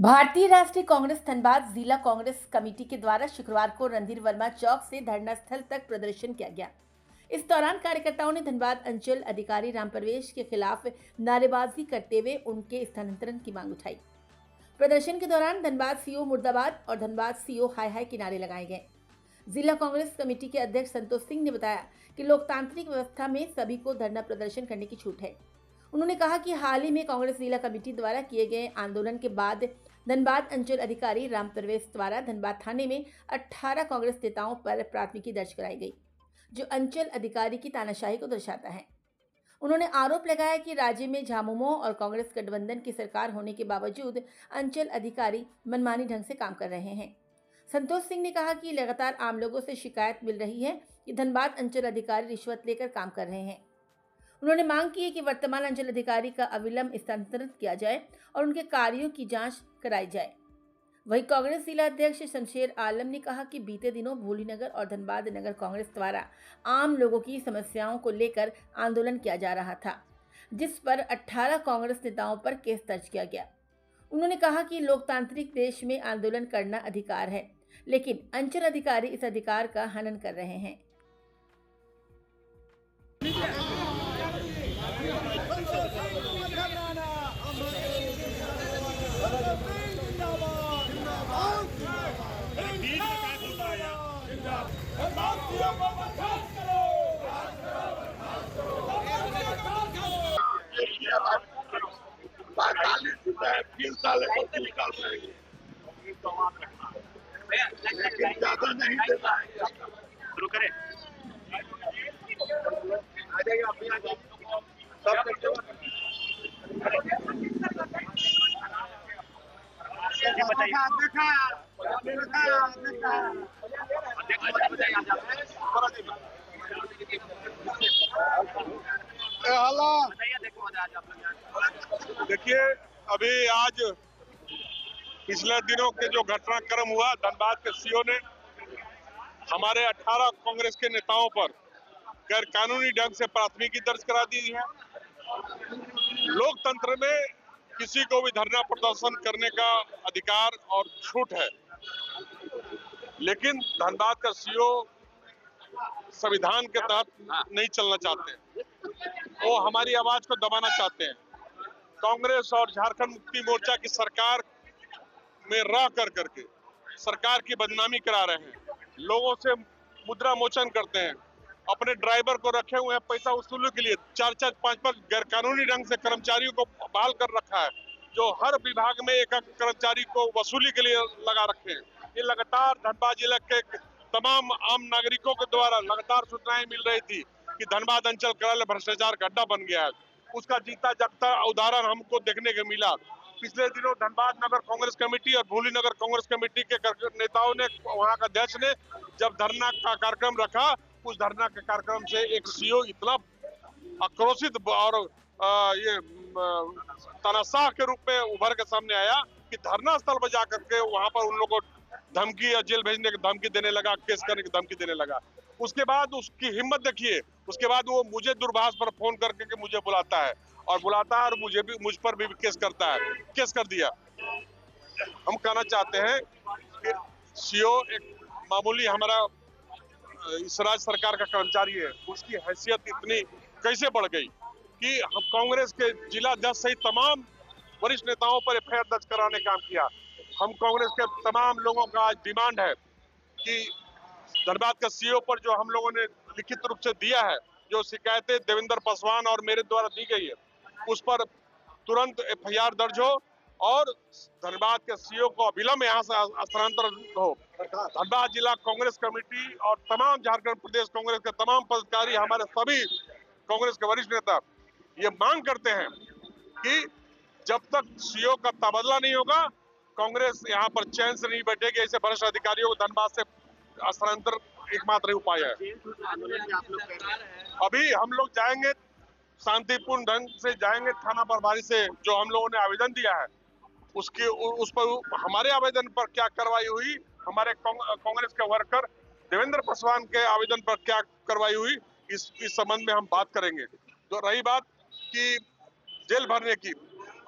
भारतीय राष्ट्रीय कांग्रेस धनबाद जिला कांग्रेस कमेटी के द्वारा शुक्रवार को रणधीर वर्मा चौक से धरना स्थल तक प्रदर्शन किया गया। इस दौरान कार्यकर्ताओं ने धनबाद अंचल अधिकारी राम प्रवेश के खिलाफ नारेबाजी करते हुए उनके स्थानांतरण की मांग उठाई। प्रदर्शन के दौरान धनबाद सीओ मुर्दाबाद और धनबाद सीओ हाय हाय के नारे लगाए गए। जिला कांग्रेस कमेटी के अध्यक्ष संतोष सिंह ने बताया कि लोकतांत्रिक व्यवस्था में सभी को धरना प्रदर्शन करने की छूट है। उन्होंने कहा कि हाल ही में कांग्रेस जिला कमेटी द्वारा किए गए आंदोलन के बाद धनबाद अंचल अधिकारी राम प्रवेश द्वारा धनबाद थाने में 18 कांग्रेस नेताओं पर प्राथमिकी दर्ज कराई गई, जो अंचल अधिकारी की तानाशाही को दर्शाता है। उन्होंने आरोप लगाया कि राज्य में झामुमो और कांग्रेस गठबंधन की सरकार होने के बावजूद अंचल अधिकारी मनमानी ढंग से काम कर रहे हैं। संतोष सिंह ने कहा कि लगातार आम लोगों से शिकायत मिल रही है कि धनबाद अंचल अधिकारी रिश्वत लेकर काम कर रहे हैं। उन्होंने मांग की है कि वर्तमान अंचल अधिकारी का अविलंब स्थानांतरित किया जाए और उनके कार्यों की जांच कराई जाए। वहीं कांग्रेस जिला अध्यक्ष शमशेर आलम ने कहा कि बीते दिनों भोली नगर और धनबाद नगर कांग्रेस द्वारा आम लोगों की समस्याओं को लेकर आंदोलन किया जा रहा था, जिस पर 18 कांग्रेस नेताओं पर केस दर्ज किया गया। उन्होंने कहा कि लोकतांत्रिक देश में आंदोलन करना अधिकार है, लेकिन अंचल अधिकारी इस अधिकार का हनन कर रहे हैं। लेकिन ज्यादा नहीं देना है। शुरू करें। आ जाइए, आप भी आ जाइए। सब करते हो। देखिए, अभी आज पिछले दिनों के जो घटनाक्रम हुआ, धनबाद के सीओ ने हमारे 18 कांग्रेस के नेताओं पर गैर कानूनी ढंग से प्राथमिकी दर्ज करा दी है। लोकतंत्र में किसी को भी धरना प्रदर्शन करने का अधिकार और छूट है, लेकिन धनबाद का सीओ संविधान के तहत नहीं चलना चाहते। वो हमारी आवाज को दबाना चाहते हैं। कांग्रेस और झारखंड मुक्ति मोर्चा की सरकार में रह करके सरकार की बदनामी करा रहे हैं, लोगों से मुद्रा मोचन करते हैं, अपने ड्राइवर को रखे हुए हैं पैसा वसूलने के लिए। 4-4, 5-5 गैर कानूनी ढंग से कर्मचारियों को बहाल कर रखा है, जो हर विभाग में एक कर्मचारी को वसूली के लिए लगा रखे हैं। ये लगातार धनबाद जिला के तमाम आम नागरिकों के द्वारा लगातार सूचनाएं मिल रही थी कि धनबाद अंचल कार्यालय भ्रष्टाचार का अड्डा बन गया है। उसका जीता जागता उदाहरण हमको देखने को मिला। पिछले दिनों धनबाद नगर कांग्रेस कमेटी और भोली नगर कांग्रेस कमेटी के नेताओं ने, वहां का अध्यक्ष ने जब धरना का कार्यक्रम रखा, उस धरना के कार्यक्रम से एक सीओ इतना आक्रोशित और ये तानाशाह के रूप में उभर के सामने आया कि धरना स्थल पर जाकर के वहां पर उन लोगों को धमकी या जेल भेजने की धमकी देने लगा, केस करने की धमकी देने लगा। उसके बाद उसकी हिम्मत देखिए, उसके बाद वो मुझे दूरभाष पर फोन करके के मुझे बुलाता है और मुझ पर भी केस करता है। केस कर दिया। हम कहना चाहते हैं कि सीओ एक मामूली हमारा इस राज्य सरकार का कर्मचारी है, उसकी हैसियत इतनी कैसे बढ़ गई कि हम कांग्रेस के जिला अध्यक्ष सहित तमाम वरिष्ठ नेताओं पर एफआईआर दर्ज कराने का काम किया। हम कांग्रेस के तमाम लोगों का आज डिमांड है कि धनबाद का सीओ पर जो हम लोगों ने लिखित रूप से दिया है, जो शिकायतें देवेंद्र पासवान और मेरे द्वारा दी गई है, उस पर तुरंत एफआईआर दर्ज हो और धनबाद के सीओ को अविलंब यहाँ से स्थानांतरित हो। धनबाद जिला कांग्रेस कमेटी और तमाम झारखंड प्रदेश कांग्रेस के तमाम पदाधिकारी, हमारे सभी कांग्रेस के वरिष्ठ नेता ये मांग करते हैं कि जब तक सीओ का तबादला नहीं होगा, कांग्रेस यहाँ पर चैन से नहीं बैठेगी। ऐसे वरिष्ठ अधिकारियों को धनबाद से स्थानांतर एकमात्र उपाय है। अभी हम लोग जाएंगे, शांतिपूर्ण ढंग से जाएंगे थाना प्रभारी से, जो हम लोगों ने आवेदन दिया है उस पर हमारे आवेदन पर क्या कार्रवाई हुई, हमारे कांग्रेस के वर्कर देवेंद्र पासवान के आवेदन पर क्या कार्रवाई हुई, इस संबंध में हम बात करेंगे। तो रही बात कि जेल भरने की,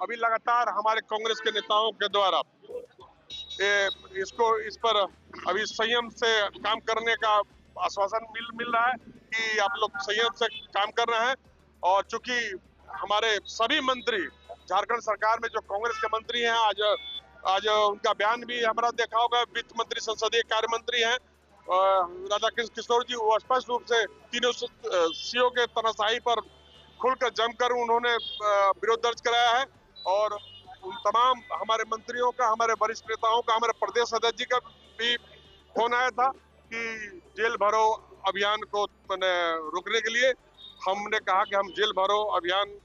अभी लगातार हमारे कांग्रेस के नेताओं के द्वारा इस पर अभी संयम से काम करने का आश्वासन मिल रहा है कि आप लोग संयम से काम कर रहे हैं। और चूंकि हमारे सभी मंत्री झारखंड सरकार में जो कांग्रेस के मंत्री हैं, आज उनका बयान भी हमारा देखा होगा, वित्त मंत्री, संसदीय कार्य मंत्री हैं राधा कृष्ण किशोर जी, वो स्पष्ट रूप से तीनों सीओ के तनाशाही पर खुलकर जमकर उन्होंने विरोध दर्ज कराया है। और उन तमाम हमारे मंत्रियों का, हमारे वरिष्ठ नेताओं का, हमारे प्रदेश अध्यक्ष जी का भी फोन आया था कि जेल भरो अभियान को रोकने के लिए। हमने कहा कि हम जेल भरो अभियान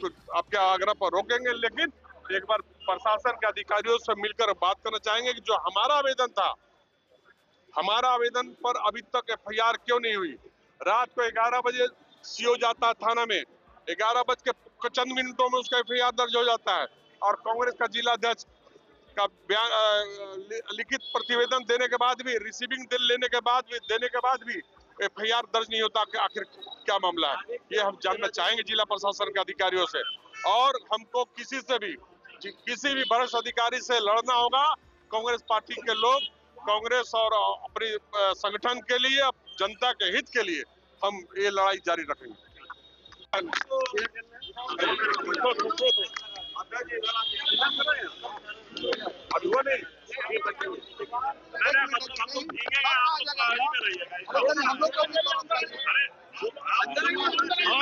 तो आपके आग्रह पर रोकेंगे, लेकिन एक बार प्रशासन के अधिकारियों से मिलकर बात करना चाहेंगे कि जो हमारा आवेदन था, हमारा आवेदन पर अभी तक एफआईआर क्यों नहीं हुई। रात को 11 बजे सीओ जाता है थाना में, 11 बज के चंद मिनटों में उसका एफआईआर दर्ज हो जाता है और कांग्रेस का जिला अध्यक्ष का बयान लिखित प्रतिवेदन देने के बाद भी, रिसीविंग लेने के बाद भी एफआईआर दर्ज नहीं होता। आखिर क्या मामला है, ये हम जानना चाहेंगे जिला प्रशासन के अधिकारियों से। और हमको किसी भी वरिष्ठ अधिकारी से लड़ना होगा। कांग्रेस पार्टी के लोग कांग्रेस और अपने संगठन के लिए, जनता के हित के लिए हम ये लड़ाई जारी रखेंगे। और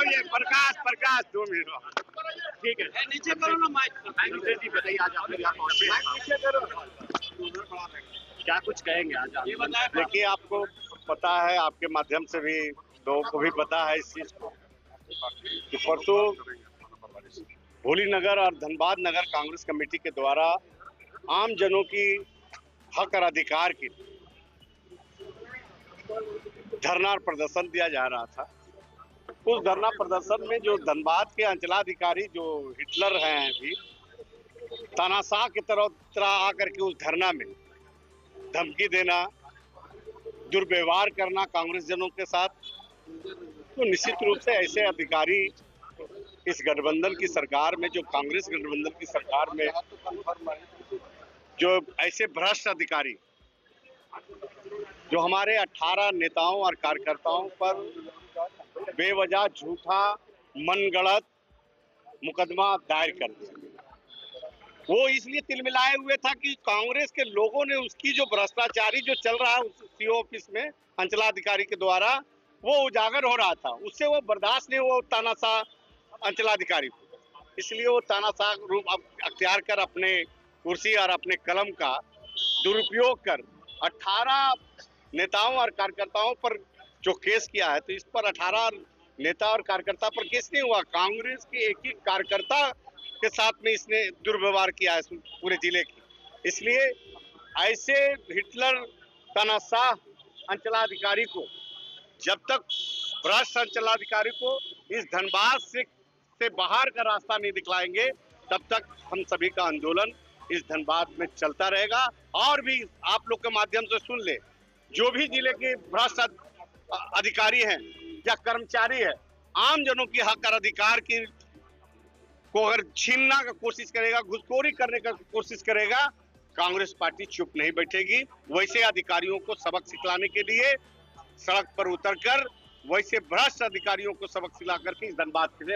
ये प्रकाश 2 मिनट ठीक है, नीचे करो ना माइक। जी बताइए, आज आप नीचे करो, क्या कुछ कहेंगे आज आप? देखिए, आपको पता है, आपके माध्यम से भी लोगों को भी पता है इस चीज को कि परसों भोली नगर और धनबाद नगर कांग्रेस कमेटी के द्वारा आम जनों की हक और अधिकार के लिए धरना और प्रदर्शन दिया जा रहा था। उस धरना प्रदर्शन में जो धनबाद के अंचलाधिकारी जो हिटलर हैं, अभी तानाशाह की तरह आकर के उस धरना में धमकी देना, दुर्व्यवहार करना कांग्रेस जनों के साथ, तो निश्चित रूप से ऐसे अधिकारी इस गठबंधन की सरकार में, जो कांग्रेस गठबंधन की सरकार में जो ऐसे भ्रष्ट अधिकारी जो हमारे 18 नेताओं और कार्यकर्ताओं पर बेवजह झूठा मनगढ़ंत मुकदमा दायर कर दिया, वो इसलिए तिलमिलाए हुए था कि कांग्रेस के लोगों ने उसकी जो भ्रष्टाचारी जो चल रहा है उस सीओ ऑफिस में अंचलाधिकारी के द्वारा, वो उजागर हो रहा था, उससे वो बर्दाश्त नहीं हुआ तानाशाह अंचलाधिकारी को। इसलिए वो तानाशाह रूप अख्तियार कर अपने कुर्सी और अपने कलम का दुरुपयोग कर 18 नेताओं और कार्यकर्ताओं पर जो केस किया है, तो इस पर 18 नेता और कार्यकर्ता पर केस नहीं हुआ, कांग्रेस के एक ही कार्यकर्ता के साथ में इसने दुर्व्यवहार किया है पूरे जिले की। इसलिए ऐसे हिटलर तानाशाह अंचलाधिकारी को, जब तक भ्रष्ट अंचलाधिकारी को इस धनबाद से बाहर का रास्ता नहीं दिखलाएंगे, तब तक हम सभी का आंदोलन इस धनबाद में चलता रहेगा। और भी आप लोग के माध्यम से सुन ले, जो भी जिले के भ्रष्ट अधिकारी हैं या कर्मचारी है, आम जनों की हक और अधिकार की को अगर छीनना का कोशिश करेगा, घुसखोरी करने का कोशिश करेगा, कांग्रेस पार्टी चुप नहीं बैठेगी। वैसे अधिकारियों को सबक सिखलाने के लिए सड़क पर उतरकर वैसे भ्रष्ट अधिकारियों को सबक सिखला करके इस धनबाद के लिए